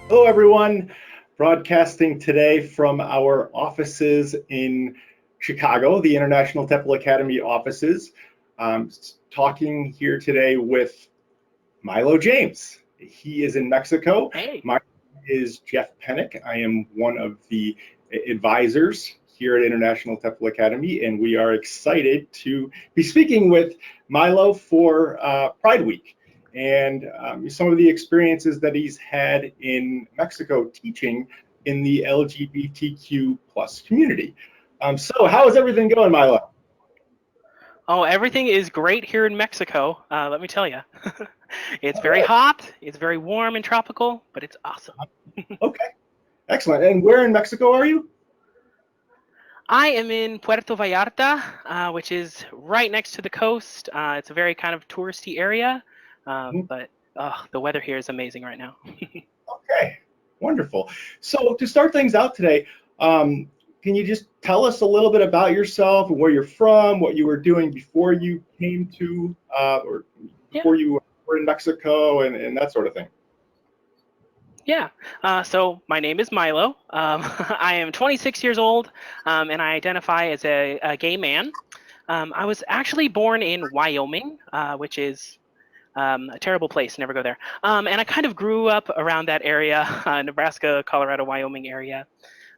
Hello, everyone. Broadcasting today from our offices in Chicago, the International TEFL Academy offices. Talking here today with Mylo James. He is in Mexico. Hey. My name is Jeff Pennick. I am one of the advisors here at International TEFL Academy, and we are excited to be speaking with Mylo for Pride Week and some of the experiences that he's had in Mexico teaching in the LGBTQ plus community. So how is everything going, Mylo? Oh, everything is great here in Mexico. Let me tell you. It's All very right. hot, it's very warm and tropical, but it's awesome. Okay. Excellent. And where in Mexico are you? I am in Puerto Vallarta, which is right next to the coast. It's a very kind of touristy area, Mhm. but the weather here is amazing right now. Okay. Wonderful. So to start things out today, can you just tell us a little bit about yourself and where you're from, what you were doing before you came to, or Yeah, before you were in Mexico, and that sort of thing? yeah. So my name is Mylo. I am 26 years old, and I identify as a gay man. I was actually born in Wyoming, which is a terrible place. Never go there. And I kind of grew up around that area, Nebraska, Colorado, Wyoming area.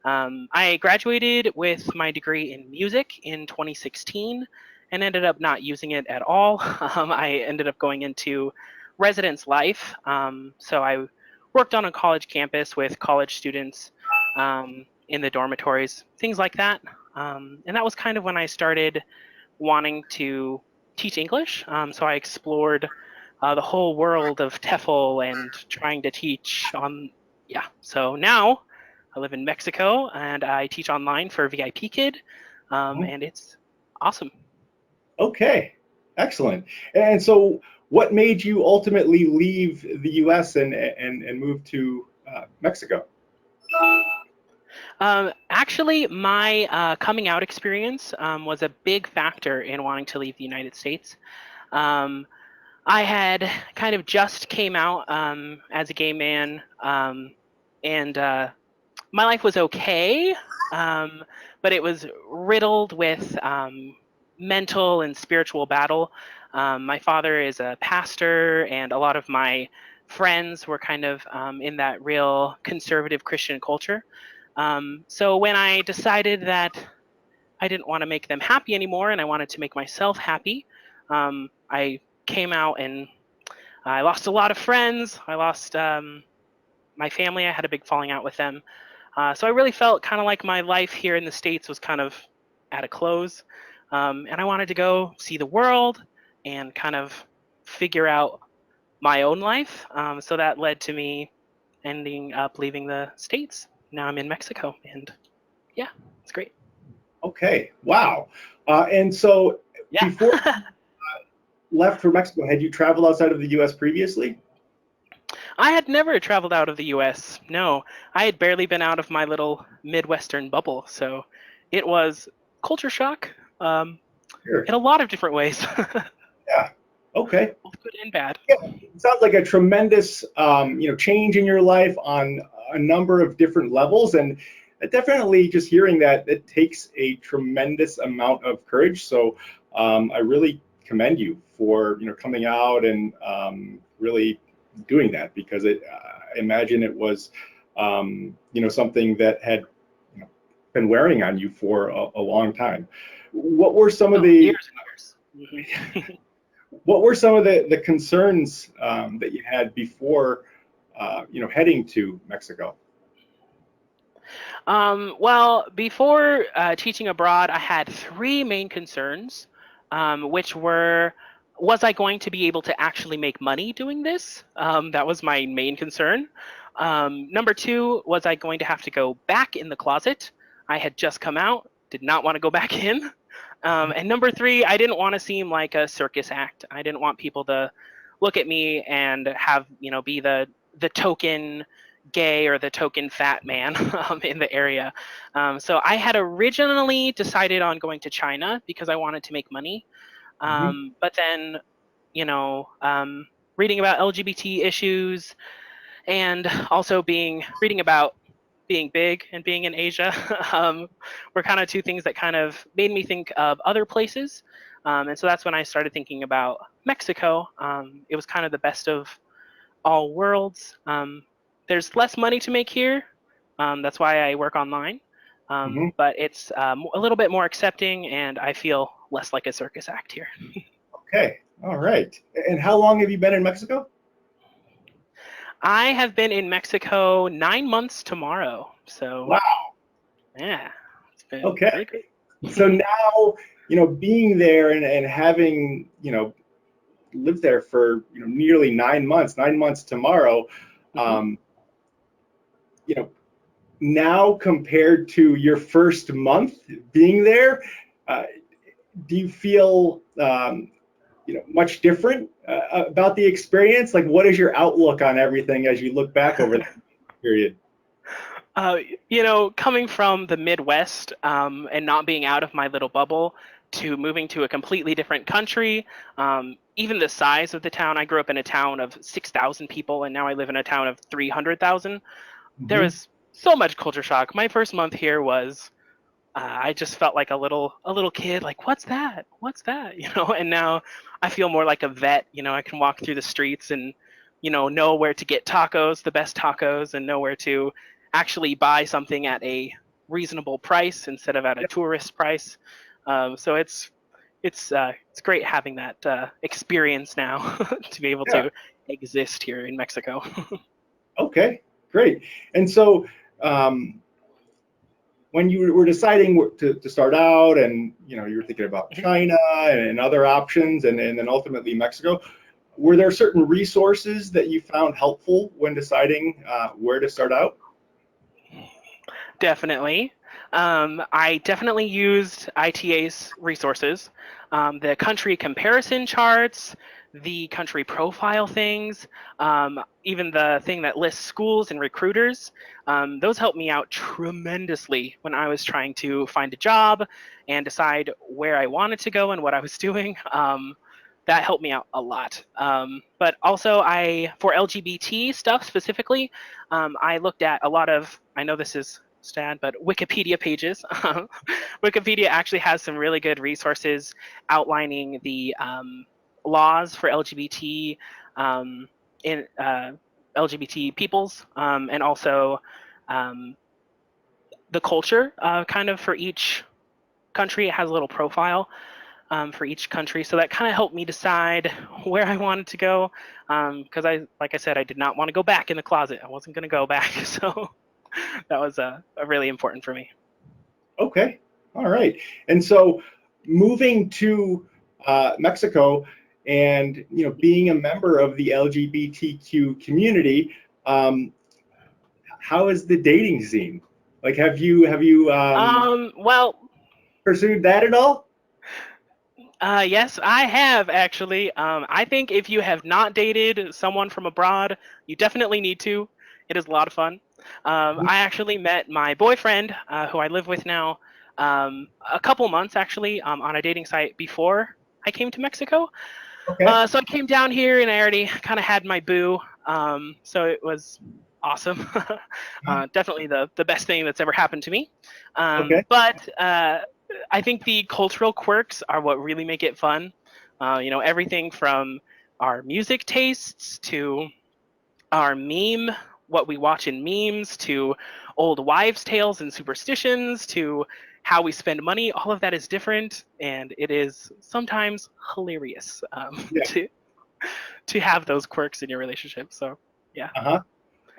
I graduated with my degree in music in 2016 and ended up not using it at all. I ended up going into residence life. So I worked on a college campus with college students in the dormitories, things like that. And that was kind of when I started wanting to teach English. So I explored the whole world of TEFL and trying to teach on, yeah. So now I live in Mexico and I teach online for VIP Kid, Mhm. and it's awesome. Okay. Excellent. And so, what made you ultimately leave the U.S. and move to Mexico? Actually, my coming out experience was a big factor in wanting to leave the United States. Um, I had kind of just came out as a gay man, and my life was okay, um, but it was riddled with mental and spiritual battle. My father is a pastor, and a lot of my friends were kind of in that real conservative Christian culture. So when I decided that I didn't want to make them happy anymore and I wanted to make myself happy, I came out and I lost a lot of friends. I lost my family. I had a big falling out with them. So I really felt kind of like my life here in the States was kind of at a close. And I wanted to go see the world and kind of figure out my own life. So that led to me ending up leaving the States. Now I'm in Mexico, and yeah, it's great. Okay. Wow. And so, Yeah. before left for Mexico, had you traveled outside of the U.S. previously? I had never traveled out of the US. No, I had barely been out of my little Midwestern bubble. So it was culture shock Sure. in a lot of different ways, Yeah. Okay. both good and bad. Yeah. It sounds like a tremendous, change in your life on a number of different levels, and definitely just hearing that it takes a tremendous amount of courage. So I really commend you for coming out and really doing that because I imagine it was something that had you know, been wearing on you for a long time. What were some of Oh, the years and years. what were some of the concerns that you had before heading to Mexico? Well, before teaching abroad, I had three main concerns, which were, was I going to be able to actually make money doing this? That was my main concern. Number two, was I going to have to go back in the closet? I had just come out, did not want to go back in. And number three, I didn't want to seem like a circus act. I didn't want people to look at me and have, be the token gay or the token fat man in the area. So I had originally decided on going to China because I wanted to make money. Hmm. But then, you know, um, reading about LGBT issues, and also reading about being big and being in Asia were kind of two things that kind of made me think of other places. And so that's when I started thinking about Mexico. It was kind of the best of all worlds. There's less money to make here. That's why I work online. Hmm. But it's a little bit more accepting, and I feel less like a circus act here. Okay. All right. And how long have you been in Mexico? I have been in Mexico 9 months tomorrow. So, Wow. yeah, it's been Okay. really great. So now, being there and having, lived there for, nearly 9 months, 9 months tomorrow, Hmm. um, you know, now compared to your first month being there, uh, do you feel, much different about the experience? Like, what is your outlook on everything as you look back over that period? Uh, Coming from the Midwest and not being out of my little bubble to moving to a completely different country, even the size of the town. I grew up in a town of 6,000 people, and now I live in a town of 300,000. There Hmm. was so much culture shock. My first month here was I just felt like a little kid, like what's that? What's that? And now I feel more like a vet. I can walk through the streets and know where to get tacos, the best tacos, and know where to actually buy something at a reasonable price instead of at a tourist price. So it's great having that experience now to be able Yeah. to exist here in Mexico. Okay. Great. And so, um, when you were deciding to start out, and you were thinking about China and other options, and then ultimately Mexico, were there certain resources that you found helpful when deciding where to start out? Definitely. I definitely used ITA's resources, the country comparison charts, the country profile things, even the thing that lists schools and recruiters. Those helped me out tremendously when I was trying to find a job and decide where I wanted to go and what I was doing. That helped me out a lot. But also, for LGBT stuff specifically, I looked at a lot of, I know this is sad, but Wikipedia pages. Wikipedia actually has some really good resources outlining the laws for LGBT in LGBT peoples, and also um, the culture kind of for each country. It has a little profile for each country, so that kind of helped me decide where I wanted to go. Because like I said, I did not want to go back in the closet. I wasn't going to go back, so that was really important for me. Okay. All right. And so, moving to Mexico, and being a member of the LGBTQ community, um, how is the dating scene? Like, have you Well, pursued that at all? yes, I have actually. I think if you have not dated someone from abroad, you definitely need to. It is a lot of fun. I actually met my boyfriend, who I live with now, a couple months actually on a dating site before I came to Mexico. Okay. So I came down here and I already kind of had my boo. So it was awesome. Definitely the best thing that's ever happened to me. Okay. But I think the cultural quirks are what really make it fun. Everything from our music tastes to our what we watch in memes, to old wives' tales and superstitions, to how we spend money. All of that is different, and it is sometimes hilarious Yeah. to have those quirks in your relationship. So yeah. Uh-huh.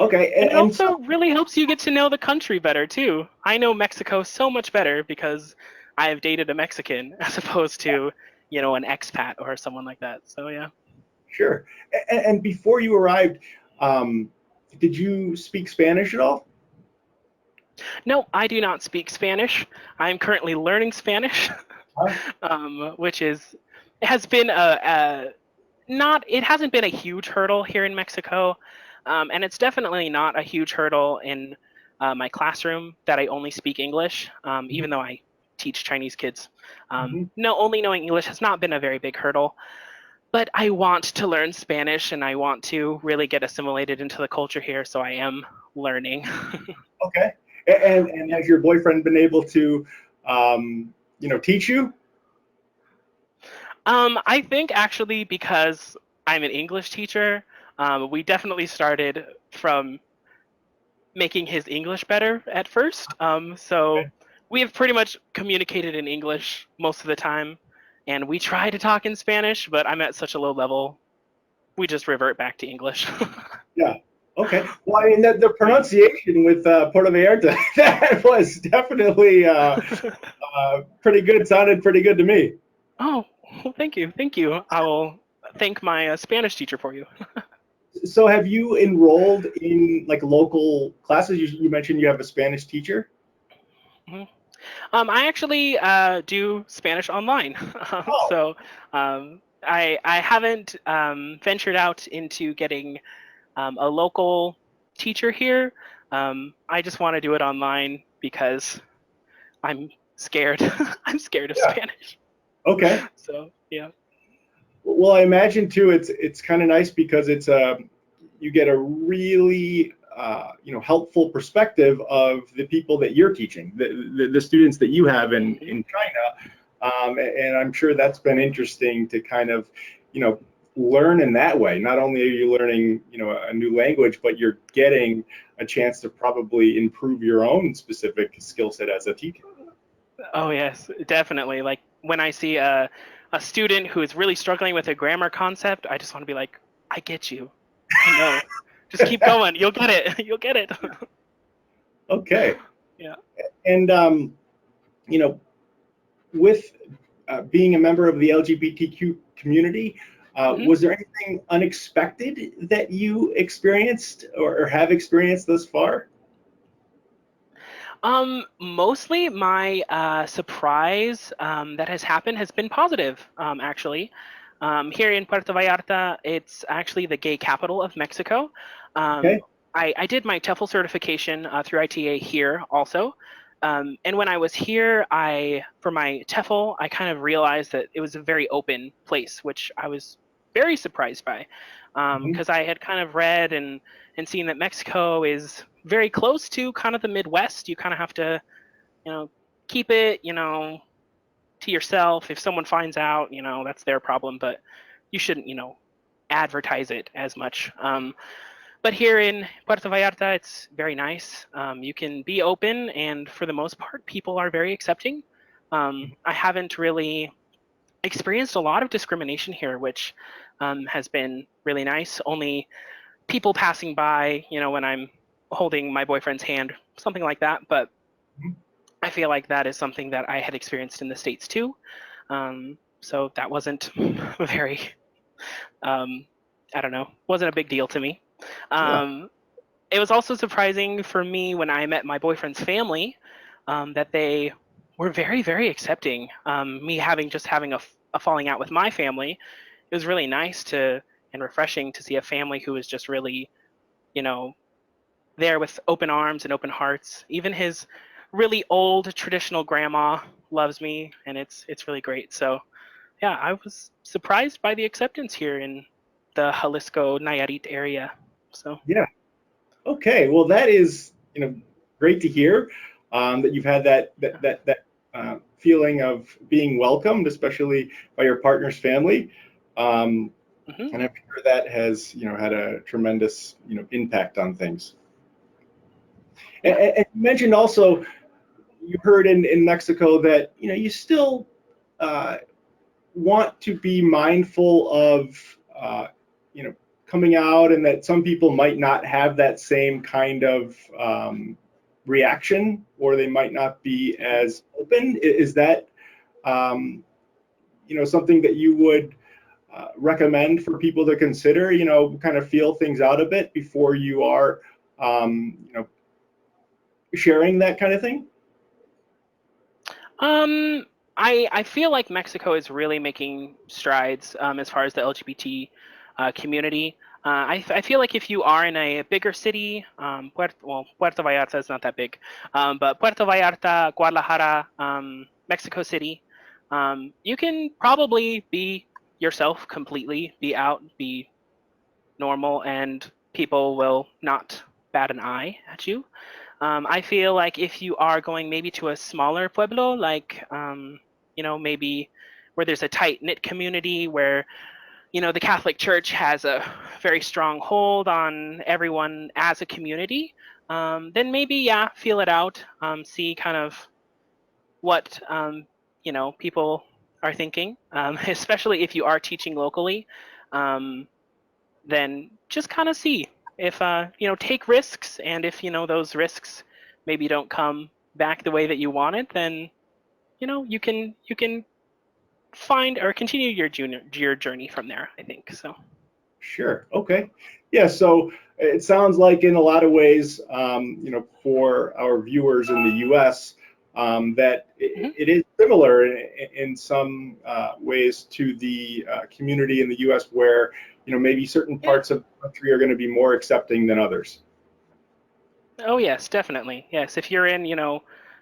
Okay. And And, it and so, also really helps you get to know the country better too. I know Mexico so much better because I have dated a Mexican as opposed to, an expat or someone like that. So yeah. sure. And before you arrived, um, did you speak Spanish at all? No, I do not speak Spanish. I'm currently learning Spanish, Huh? which it has been it hasn't been a huge hurdle here in Mexico, and it's definitely not a huge hurdle in my classroom that I only speak English, even though I teach Chinese kids. Mhm. No, only knowing English has not been a very big hurdle. but I want to learn Spanish and I want to really get assimilated into the culture here, so I am learning. Okay. And has your boyfriend been able to, teach you? I think actually because I'm an English teacher, we definitely started from making his English better at first. So we have pretty much communicated in English most of the time, and we try to talk in Spanish, but I'm at such a low level, we just revert back to English. Yeah. Okay. Well, I mean, the pronunciation with Puerto Vallarta, that was definitely pretty good. Sounded pretty good to me. Oh, well, thank you. Thank you. I will thank my Spanish teacher for you. So, have you enrolled in like local classes? You mentioned you have a Spanish teacher. Mhm. I actually do Spanish online. Oh, So I haven't ventured out into getting a local teacher here. I just want to do it online because I'm scared. I'm scared of yeah. Spanish. Okay. So yeah. Well, I imagine too. It's kind of nice because it's you get a really helpful perspective of the people that you're teaching, the students that you have Mhm. in China, and I'm sure that's been interesting to kind of you know learn in that way. Not only are you learning a new language, but you're getting a chance to probably improve your own specific skill set as a teacher. Oh yes, definitely. Like when I see a student who is really struggling with a grammar concept, I just want to be like, I get you. I know. Just keep going. You'll get it. You'll get it. Okay, Yeah. and you know with being a member of the LGBTQ community, hmm was there anything unexpected that you experienced or have experienced thus far? Mostly my surprise that has happened has been positive, actually. Here in Puerto Vallarta, it's actually the gay capital of Mexico. Um, Okay. I did my TEFL certification through ITA here also. And when I was here, for my TEFL, I kind of realized that it was a very open place, which I was very surprised by, Mhm. because I had kind of read and seen that Mexico is very close to kind of the Midwest. You kind of have to, you know, keep it, to yourself. If someone finds out, that's their problem, but you shouldn't, advertise it as much. But here in Puerto Vallarta, it's very nice. You can be open, and for the most part, people are very accepting. I haven't really experienced a lot of discrimination here, which has been really nice. Only people passing by, when I'm holding my boyfriend's hand, something like that. But I feel like that is something that I had experienced in the States too. So that wasn't very, um, I don't know, wasn't a big deal to me. Yeah. Um, it was also surprising for me when I met my boyfriend's family, that they were very, very accepting. Me having a falling out with my family, it was really nice to and refreshing to see a family who was just really, you know, there with open arms and open hearts. Even his really old traditional grandma loves me, and it's really great. So yeah, I was surprised by the acceptance here in the Jalisco Nayarit area. So Yeah. Okay. Well, that is great to hear that you've had that feeling of being welcomed, especially by your partner's family. Um, mhm. and I'm sure that has had a tremendous impact on things. Yeah. And you mentioned also you heard in Mexico that you still uh, want to be mindful of you know coming out, and that some people might not have that same kind of reaction, or they might not be Mhm. as open. Is that um, something that you would recommend for people to consider? Kind of feel things out a bit before you are sharing that kind of thing. Um, I feel like Mexico is really making strides as far as the LGBT community. I feel like if you are in a bigger city, Puerto Vallarta is not that big, but Puerto Vallarta, Guadalajara, Mexico City, you can probably be yourself completely, be out, be normal, and people will not bat an eye at you. I feel like if you are going maybe to a smaller pueblo, like, maybe where there's a tight knit community where, the Catholic Church has a very strong hold on everyone as a community, then maybe, yeah, feel it out, see kind of what, people are thinking, especially if you are teaching locally. Then just kind of see if take risks, and if those risks maybe don't come back the way that you want it, then you can find or continue your journey from there, I think so. Sure. Okay. Yeah. So it sounds like in a lot of ways, for our viewers in the U.S., that it is similar in some ways to the community in the U.S., where maybe certain Yeah. parts of the country are going to be more accepting than others. Oh yes, definitely. Yes, if you're in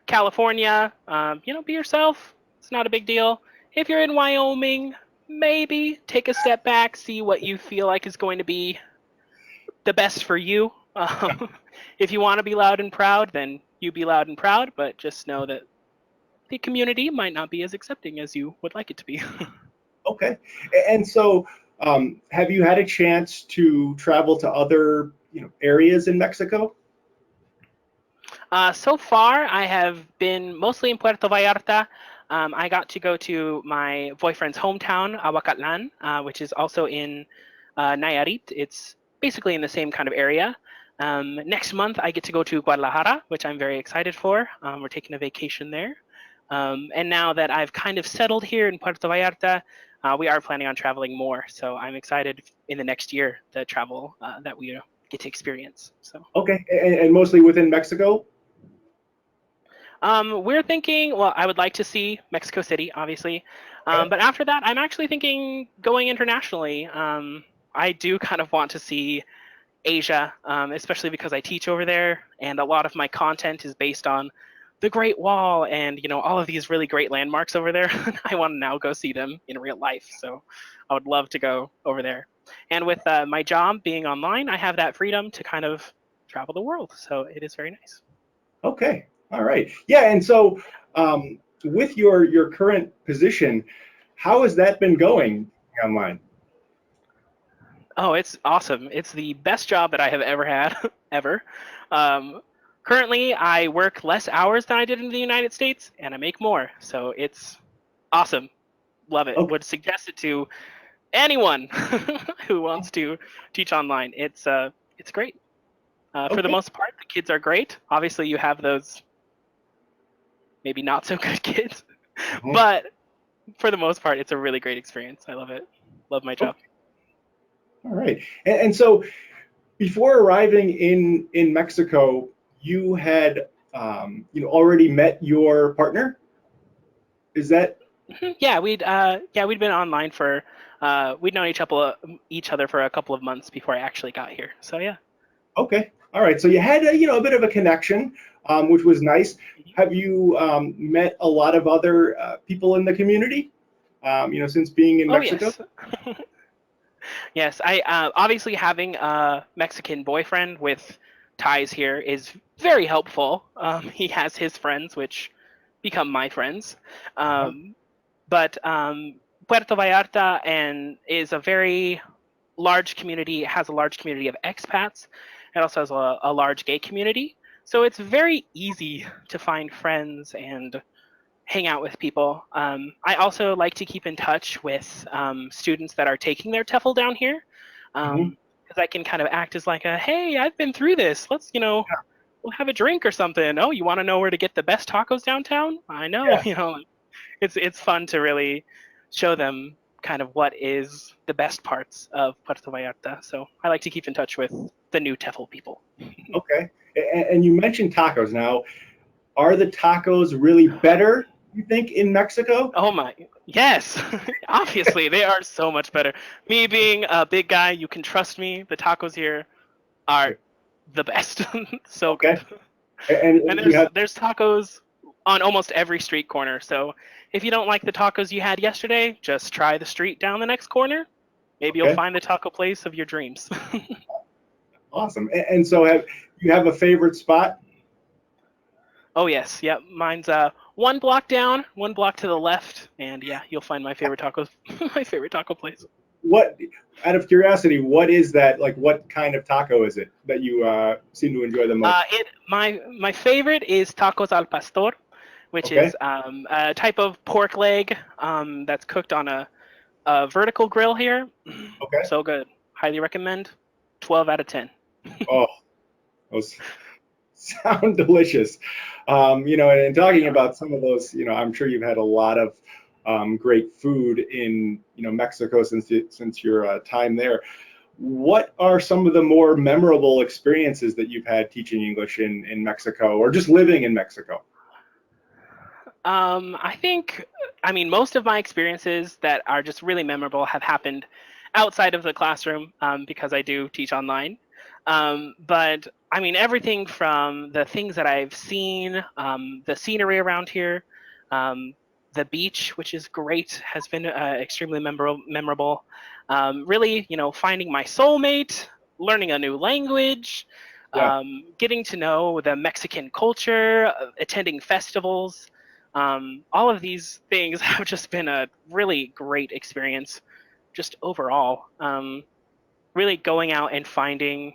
California, be yourself. It's not a big deal. If you're in Wyoming, maybe take a step back, see what you feel like is going to be the best for you. If you want to be loud and proud, then you be loud and proud, but just know that the community might not be as accepting as you would like it to be. Okay. And so, have you had a chance to travel to other areas in Mexico? So far, I have been mostly in Puerto Vallarta. I got to go to my boyfriend's hometown, Aguacatlan, which is also in Nayarit. It's basically in the same kind of area. Next month, I get to go to Guadalajara, which I'm very excited for. We're taking a vacation there. And now that I've kind of settled here in Puerto Vallarta, we are planning on traveling more. So I'm excited in the next year the travel that we get to experience. So. Okay. And mostly within Mexico? We're thinking, well, I would like to see Mexico City, obviously. Okay. But after that, I'm actually thinking going internationally. I do kind of want to see Asia, especially because I teach over there, and a lot of my content is based on the Great Wall and all of these really great landmarks over there. I want to now go see them in real life, so I would love to go over there. And with my job being online, I have that freedom to kind of travel the world, so it is very nice. Okay. All right. Yeah. And so, with your current position, how has that been going online? Oh, it's awesome. It's the best job that I have ever had, ever. Um, Currently, I work less hours than I did in the United States, and I make more. So it's awesome. Love it. Okay. Would suggest it to anyone who wants to teach online. It's great. For the Okay. most part, the kids are great. Obviously, you have those maybe not so good kids, Mhm. but for the most part, it's a really great experience. I love it. Love my job. Okay. All right. And so, before arriving in Mexico, you had already met your partner. Is that Yeah, we'd been online for we'd known each other for a couple of months before I actually got here. So yeah. okay? All right. So you had a bit of a connection, which was nice. Have you met a lot of other people in the community? Since being in Oh Mexico. yes. Yes, I obviously having a Mexican boyfriend with ties here is very helpful. He has his friends, which become my friends. Uh-huh. Um, but Puerto Vallarta and is a very large community. It has a large community of expats. It also has a large gay community. So it's very easy to find friends and hang out with people. I also like to keep in touch with students that are taking their TEFL down here, Mhm. because I can kind of act as like a, hey, I've been through this. Let's, we'll have a drink or something. Oh, you want to know where to get the best tacos downtown? I know, Yeah. it's fun to really show them kind of what is the best parts of Puerto Vallarta. So I like to keep in touch with the new TEFL people. Okay. And you mentioned tacos. Now, are the tacos really better, you think, in Mexico? Oh my, yes. Obviously, they are so much better. Me being a big guy, you can trust me. The tacos here are the best. So good. Okay. And And you have there's tacos on almost every street corner. So if you don't like the tacos you had yesterday, just try the street down the next corner. Maybe you'll Okay, find the taco place of your dreams. awesome. And so have you have a favorite spot? Oh yes, yep. Mine's one block down, one block to the left, and yeah, you'll find my favorite tacos, my favorite taco place. What, out of curiosity, what is that? Like, what kind of taco is it that you seem to enjoy the most? My favorite is tacos al pastor, which Okay, is a type of pork leg that's cooked on a vertical grill here. okay. So good. Highly recommend. 12 out of 10. Oh, those sound delicious. And talking about some of those, I'm sure you've had a lot of great food in, Mexico since your time there. What are some of the more memorable experiences that you've had teaching English in Mexico or just living in Mexico? I think, I mean, most of my experiences that are just really memorable have happened outside of the classroom because I do teach online. But I mean, everything from the things that I've seen, the scenery around here, um, the beach, which is great, has been extremely memorable. Really, finding my soulmate, learning a new language, Yeah, getting to know the Mexican culture, attending festivals. All of these things have just been a really great experience, just overall. Really going out and finding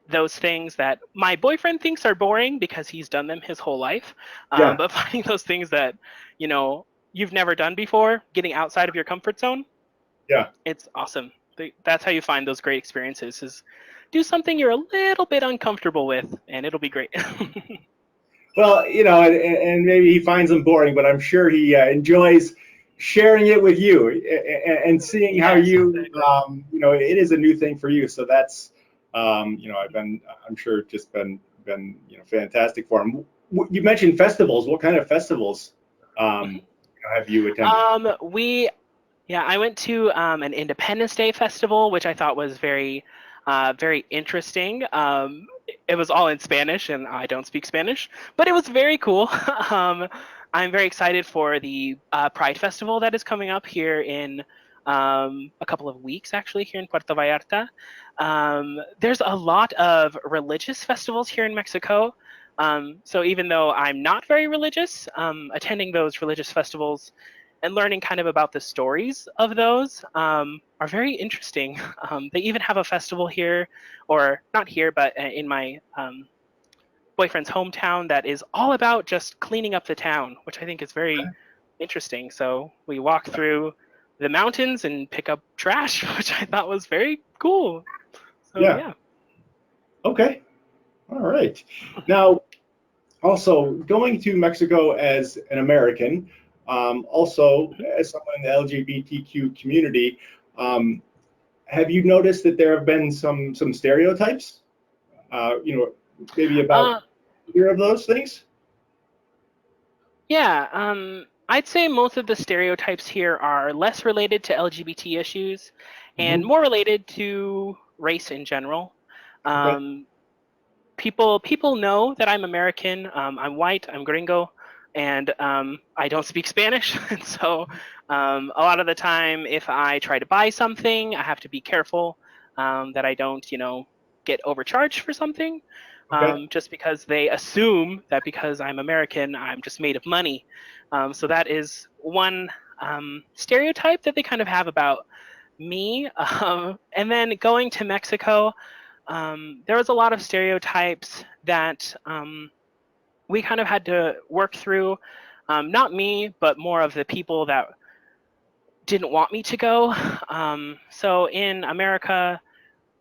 those things that my boyfriend thinks are boring because he's done them his whole life. yeah, But finding those things that, you've never done before, getting outside of your comfort zone, yeah. it's awesome. That's how you find those great experiences is do something you're a little bit uncomfortable with and it'll be great. Well, and maybe he finds them boring, but I'm sure he enjoys sharing it with you and seeing how Yes, you, exactly. it is a new thing for you. So that's, I'm sure just been, fantastic for him. You mentioned festivals. What kind of festivals have you attended? We Yeah, I went to an Independence Day festival, which I thought was very interesting. It was all in Spanish, and I don't speak Spanish, but it was very cool. I'm very excited for the Pride Festival that is coming up here in a couple of weeks, actually, here in Puerto Vallarta. There's a lot of religious festivals here in Mexico. So even though I'm not very religious, attending those religious festivals and learning kind of about the stories of those are very interesting. They even have a festival here, or not here, but in my boyfriend's hometown that is all about just cleaning up the town, which I think is very interesting. So we walk through the mountains and pick up trash, which I thought was very cool. So Yeah. yeah. Okay. All right. Now, also going to Mexico as an American, also as someone in the LGBTQ community, um, have you noticed that there have been some stereotypes? Maybe about Uh, either of those things? yeah, I'd say most of the stereotypes here are less related to LGBT issues and Hmm. more related to race in general. Okay. Um, people know that I'm American. I'm white. I'm gringo, and I don't speak Spanish. And so a lot of the time, if I try to buy something, I have to be careful that I don't, get overcharged for something. Okay. Just because they assume that because I'm American, I'm just made of money. So that is one stereotype that they kind of have about me. And then going to Mexico, there was a lot of stereotypes that we kind of had to work through. Not me, but more of the people that didn't want me to go. So in America,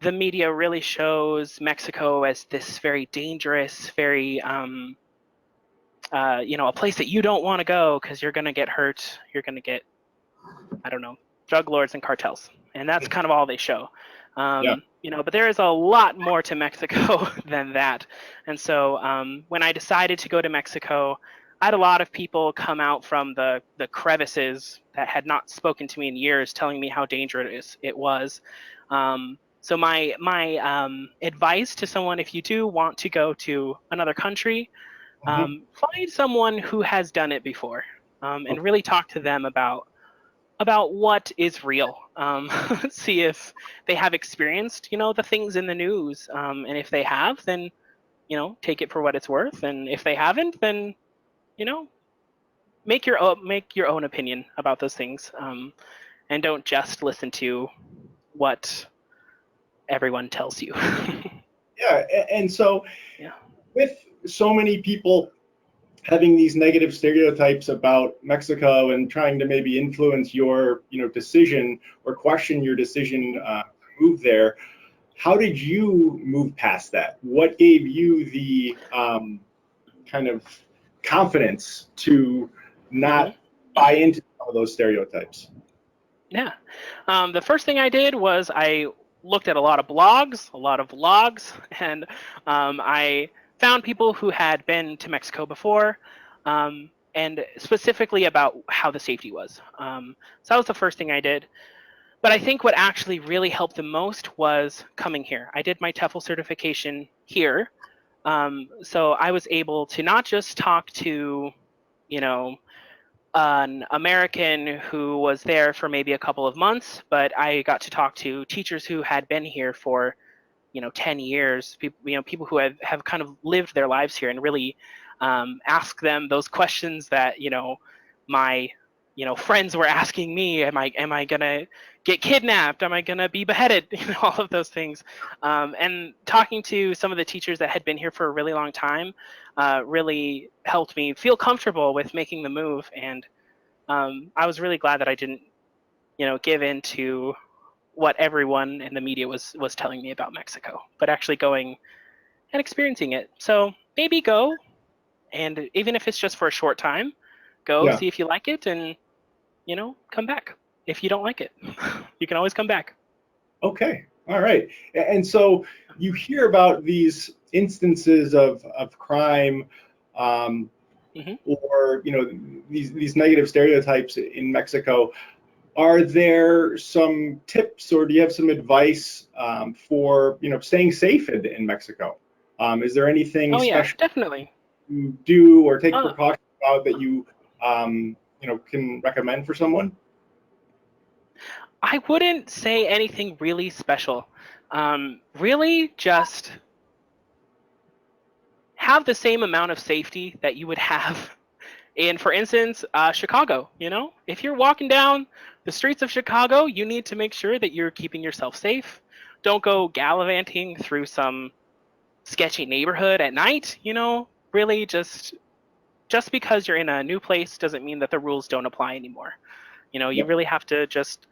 the media really shows Mexico as this very dangerous, very a place that you don't want to go because you're going to get hurt. You're going to get, I don't know, drug lords and cartels, and that's kind of all they show. Yeah. But there is a lot more to Mexico than that. And so when I decided to go to Mexico, I had a lot of people come out from the crevices that had not spoken to me in years, telling me how dangerous it was. So my advice to someone, if you do want to go to another country, Mhm. Find someone who has done it before, and really talk to them about what is real. See if they have experienced, the things in the news, and if they have, then take it for what it's worth, and if they haven't, then you know make your own opinion about those things, and don't just listen to what everyone tells you. Yeah, and so Yeah. with so many people having these negative stereotypes about Mexico and trying to maybe influence your, decision or question your decision to move there, how did you move past that? What gave you the kind of confidence to hmm not buy into some of those stereotypes? Yeah. The first thing I did was I looked at a lot of blogs, a lot of vlogs, and I found people who had been to Mexico before, and specifically about how the safety was. So that was the first thing I did. But I think what actually really helped the most was coming here. I did my TEFL certification here. So I was able to not just talk to, you know, an American who was there for maybe a couple of months, but I got to talk to teachers who had been here for 10 years, people, people who have kind of lived their lives here, and really ask them those questions that my friends were asking me. Am I gonna get kidnapped? Am I gonna be beheaded? All of those things. And talking to some of the teachers that had been here for a really long time really helped me feel comfortable with making the move. And I was really glad that I didn't give in to what everyone in the media was telling me about Mexico, but actually going and experiencing it. So maybe go, and even if it's just for a short time, go Yeah. see if you like it, and come back. If you don't like it, you can always come back. Okay. All right. And so you hear about these instances of crime, um, hmm or these negative stereotypes in Mexico. Are there some tips, or do you have some advice for staying safe in Mexico? Is there anything Oh yeah, special definitely. you do or take Uh, precautions about that you can recommend for someone? I wouldn't say anything really special. Really, just have the same amount of safety that you would have in, for instance, Chicago. If you're walking down the streets of Chicago, you need to make sure that you're keeping yourself safe. Don't go gallivanting through some sketchy neighborhood at night. Really just because you're in a new place doesn't mean that the rules don't apply anymore. You Yep. really have to just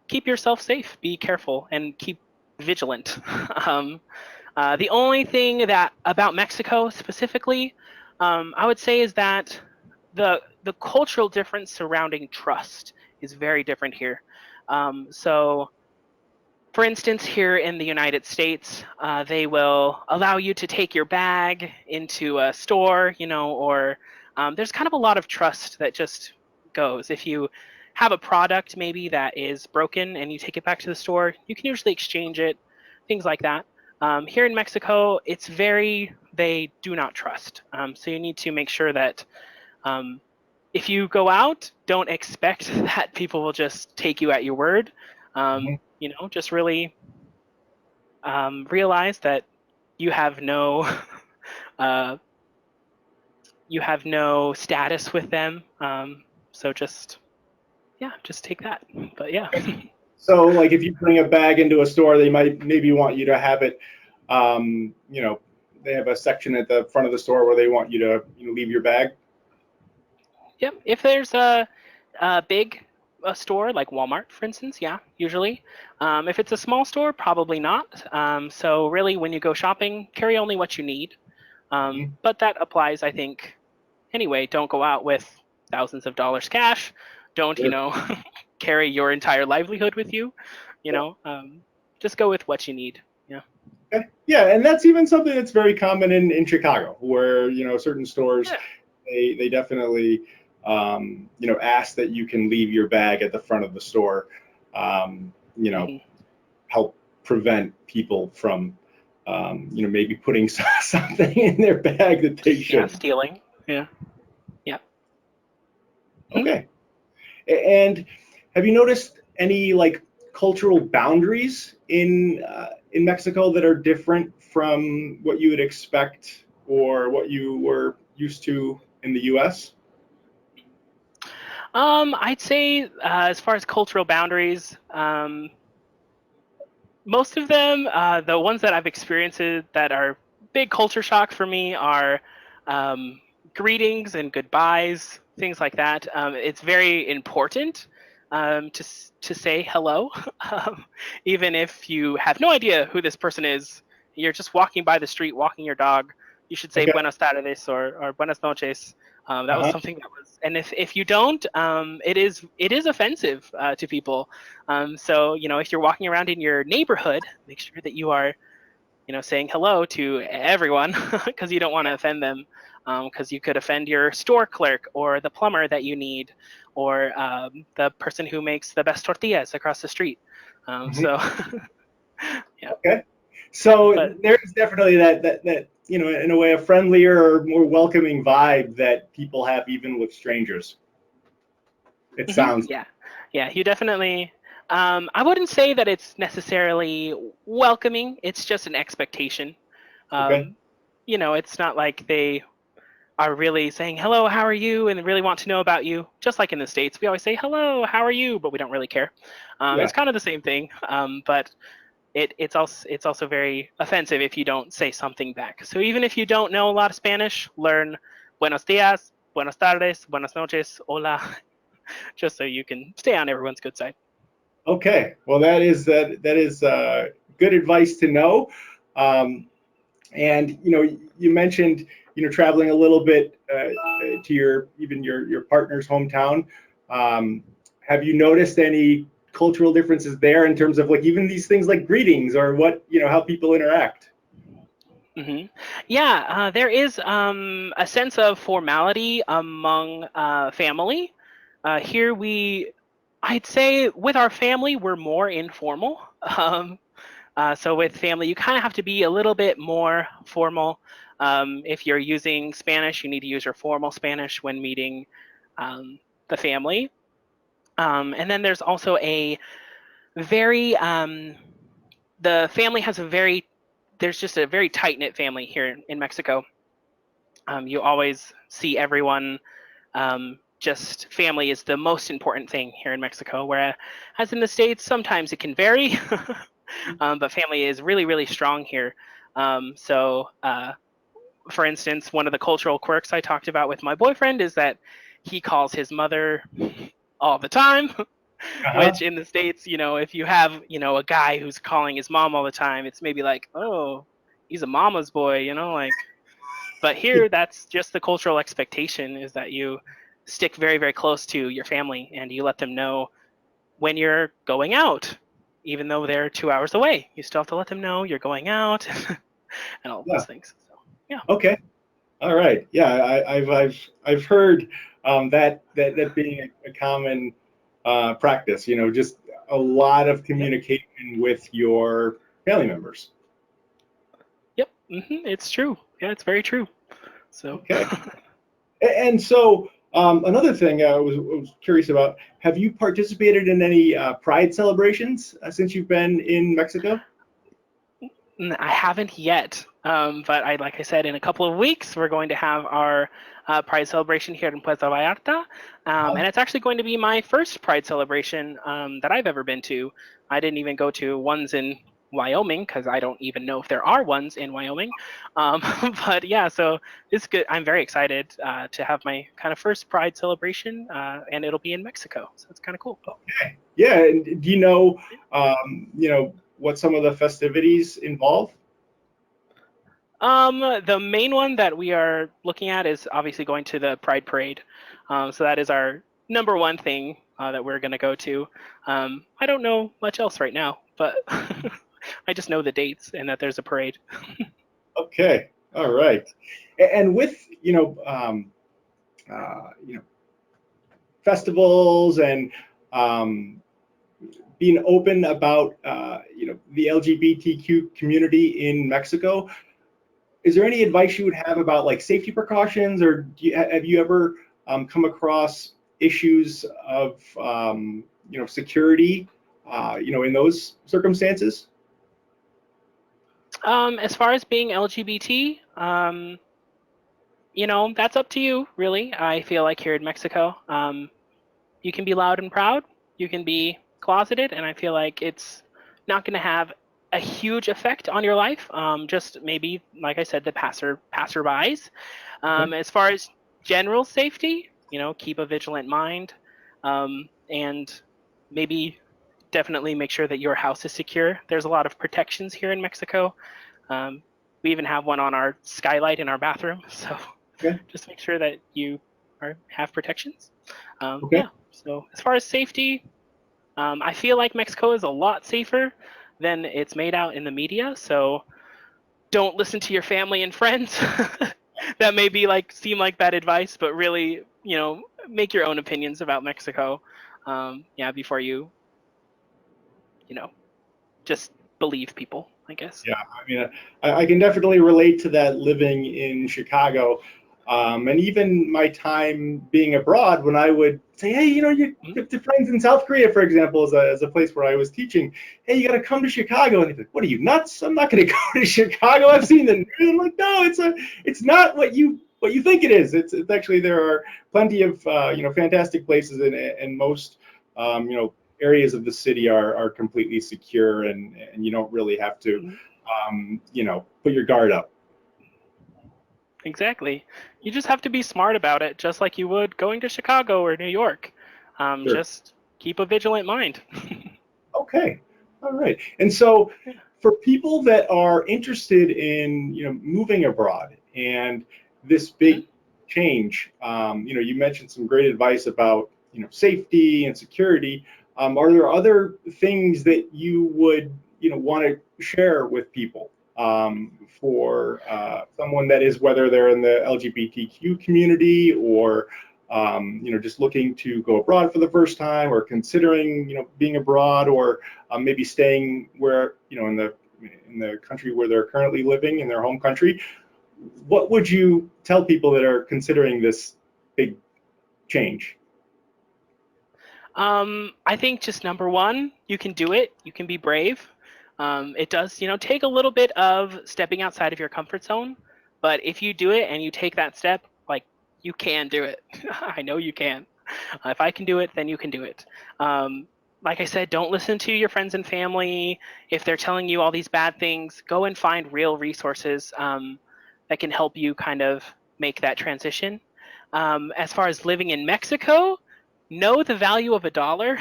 keep yourself safe, be careful, and keep vigilant. um, the only thing that about Mexico specifically, I would say, is that the cultural difference surrounding trust is very different here. So, for instance, here in the United States, they will allow you to take your bag into a store, or there's kind of a lot of trust that just goes. If you have a product maybe that is broken and you take it back to the store, you can usually exchange it, things like that. Here in Mexico, they do not trust. So you need to make sure that um, if you go out, don't expect that people will just take you at your word. Mhm. Just really realize that you have no uh, you have no status with them. So just take that. But yeah. So, like, if you bring a bag into a store, they might maybe want you to have it. Um, you know, they have a section at the front of the store where they want you to leave your bag. Yep. If there's a big store like Walmart, for instance, yeah, usually. If it's a small store, probably not. So really, when you go shopping, carry only what you need. Mhm. But that applies, I think, anyway. Don't go out with thousands of dollars cash. Don't, Sure. carry your entire livelihood with you. You Yeah. know, um, just go with what you need. Yeah. Okay. Yeah, and that's even something that's very common in Chicago, where certain stores Yeah. they definitely ask that you can leave your bag at the front of the store. Um, you know, hmm help prevent people from maybe putting something in their bag that they Yeah, shouldn't. stealing. Yeah. Yeah. Okay. And have you noticed any like cultural boundaries in Mexico that are different from what you would expect or what you were used to in the U.S.? I'd say as far as cultural boundaries, most of them, the ones that I've experienced that are big culture shock for me are um, greetings and goodbyes, things like that. It's very important to say hello, even if you have no idea who this person is. You're just walking by the street, walking your dog. You should say Okay. buenas tardes or buenas noches. That was Uh-huh. something that was, and if you don't, it is offensive to people. So, if you're walking around in your neighborhood, make sure that you are, saying hello to everyone because you don't want to offend them, because you could offend your store clerk or the plumber that you need, or the person who makes the best tortillas across the street. Mhm. So, yeah. Okay. So But there's definitely that in a way a friendlier or more welcoming vibe that people have even with strangers. It sounds yeah, yeah, you definitely. I wouldn't say that it's necessarily welcoming. It's just an expectation. okay. Um, it's not like they are really saying hello, how are you, and really want to know about you. Just like in the States, we always say hello, how are you, but we don't really care. Yeah. It's kind of the same thing, but it's also very offensive if you don't say something back. So even if you don't know a lot of Spanish, learn buenos dias, buenas tardes, buenas noches, hola, just so you can stay on everyone's good side. Okay. Well, that is good advice to know. Um, and you mentioned traveling a little bit to your partner's hometown. Um, have you noticed any cultural differences there in terms of like even these things like greetings or what how people interact? Yeah, there is a sense of formality among family. Here I'd say with our family, we're more informal. So with family, you kind of have to be a little bit more formal. If you're using Spanish, you need to use your formal Spanish when meeting the family. And then there's also very, the family has there's just a very tight knit family here in Mexico. You always see everyone. Just family is the most important thing here in Mexico, whereas in the States, sometimes it can vary, but family is really, really strong here. So, for instance, one of the cultural quirks I talked about with my boyfriend is that he calls his mother all the time, Uh-huh. which in the States, if you have, a guy who's calling his mom all the time, it's maybe like, oh, he's a mama's boy, like. But here, that's just the cultural expectation is that you stick very, very close to your family and you let them know when you're going out, even though they're 2 hours away. You still have to let them know you're going out and all of Yeah. those things. So, yeah. Okay. All right. Yeah, I've heard that being a common practice. Just a lot of Yep. communication with your family members. Yep. It's true. Yeah, it's very true. So, Okay. And so another thing I was curious about: have you participated in any Pride celebrations since you've been in Mexico? I haven't yet, but like I said, in a couple of weeks, we're going to have our Pride celebration here in Puerto Vallarta, and it's actually going to be my first Pride celebration that I've ever been to. I didn't even go to ones in Wyoming because I don't even know if there are ones in Wyoming. Um, but yeah, so it's good. I'm very excited to have my kind of first Pride celebration, and it'll be in Mexico, so it's kind of cool. Yeah. And do what some of the festivities involve? The main one that we are looking at is obviously going to the Pride Parade. So that is our number one thing that we're going to go to. I don't know much else right now, but I just know the dates and that there's a parade. Okay. All right. And with festivals and um, being open about the LGBTQ community in Mexico. Is there any advice you would have about like safety precautions, or have you ever come across issues of security in those circumstances? As far as being LGBT, that's up to you, really. I feel like here in Mexico, you can be loud and proud, you can be closeted, and I feel like it's not going to have a huge effect on your life. Just maybe, like I said, the passerbys. Okay. As far as general safety, keep a vigilant mind, and maybe definitely make sure that your house is secure. There's a lot of protections here in Mexico. Um, we even have one on our skylight in our bathroom, so Okay. just make sure that you have protections. Okay. Yeah. So as far as safety, I feel like Mexico is a lot safer than it's made out in the media. So don't listen to your family and friends. That may be seem like bad advice, but really, make your own opinions about Mexico. Before you just believe people, I guess. Yeah, I mean, I can definitely relate to that living in Chicago, and even my time being abroad when I would say, hey, you to friends in South Korea, for example, as a place where I was teaching, hey, you got to come to Chicago, and they'd be like, what are you nuts? I'm not going to go to Chicago. I've seen the news. I'm like, no, it's not what you think it is. It's actually, there are plenty of fantastic places, and most areas of the city are completely secure, and you don't really have to put your guard up. Exactly. You just have to be smart about it, just like you would going to Chicago or New York. Sure. Just keep a vigilant mind. Okay. All right. And so Yeah. for people that are interested in moving abroad and this big change, you mentioned some great advice about safety and security. Are there other things that you would want to share with people for someone that is, whether they're in the LGBTQ community or just looking to go abroad for the first time, or considering being abroad, or maybe staying where in the country where they're currently living, in their home country? What would you tell people that are considering this big change? I think just number one, you can do it. You can be brave. It does, take a little bit of stepping outside of your comfort zone, but if you do it and you take that step, you can do it. I know you can. If I can do it, then you can do it. Um, like I said, don't listen to your friends and family. If they're telling you all these bad things, go and find real resources that can help you kind of make that transition. As far as living in Mexico, know the value of a dollar.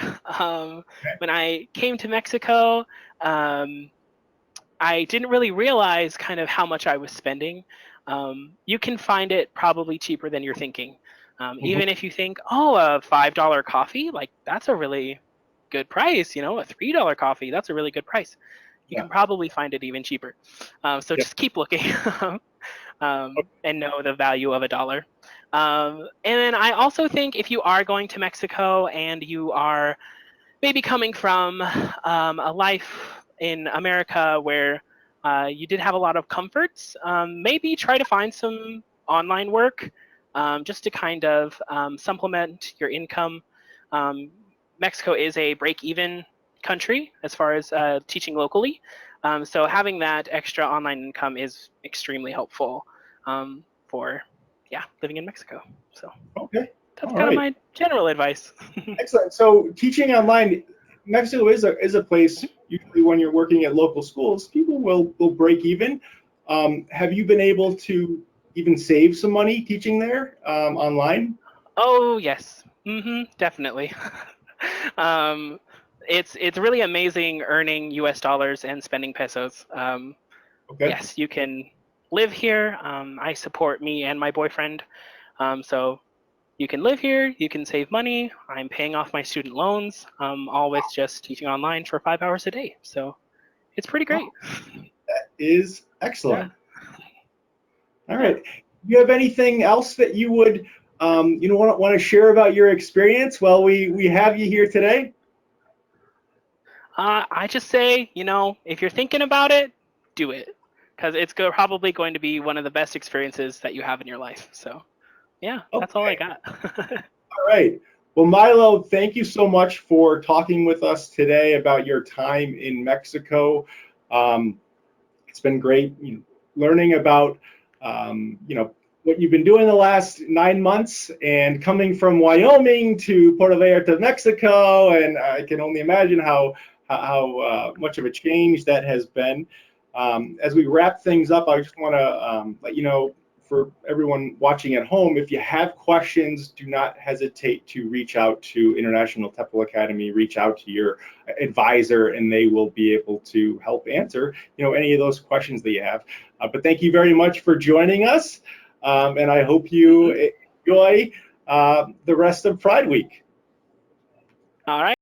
When I came to Mexico, I didn't really realize kind of how much I was spending. You can find it probably cheaper than you're thinking. Mhm. Even if you think, oh, a $5 coffee, that's a really good price. A $3 coffee, that's a really good price. You Yeah. can probably find it even cheaper. So Yeah. just keep looking and know the value of a dollar. And then I also think if you are going to Mexico and you are maybe coming from a life in America where you did have a lot of comforts, maybe try to find some online work just to kind of supplement your income. Um, Mexico is a break-even country as far as teaching locally, so having that extra online income is extremely helpful for living in Mexico. So Okay. that's All kind of right. my general advice. Excellent. So teaching online, Mexico is a place, usually when you're working at local schools, people will break even. Have you been able to even save some money teaching there online? Oh yes, definitely. um, it's really amazing earning U.S. dollars and spending pesos. Okay. Yes, you can live here. I support me and my boyfriend, so you can live here. You can save money. I'm paying off my student loans, all with just teaching online for 5 hours a day. So it's pretty Oh, great. that is Yeah, excellent. All yeah. right. Do you have anything else that you would want to share about your experience while we have you here today? I just say, if you're thinking about it, do it, because it's probably going to be one of the best experiences that you have in your life. So, yeah, that's all I Okay. got. All right. Well, Mylo, thank you so much for talking with us today about your time in Mexico. Um, it's been great learning about what you've been doing the last 9 months, and coming from Wyoming to Puerto Vallarta, Mexico, and I can only imagine how much of a change that has been. As we wrap things up, I just want to let you know, for everyone watching at home, if you have questions, do not hesitate to reach out to International TEFL Academy, reach out to your advisor, and they will be able to help answer any of those questions that you have. But thank you very much for joining us, and I hope you enjoy the rest of Pride Week. All right.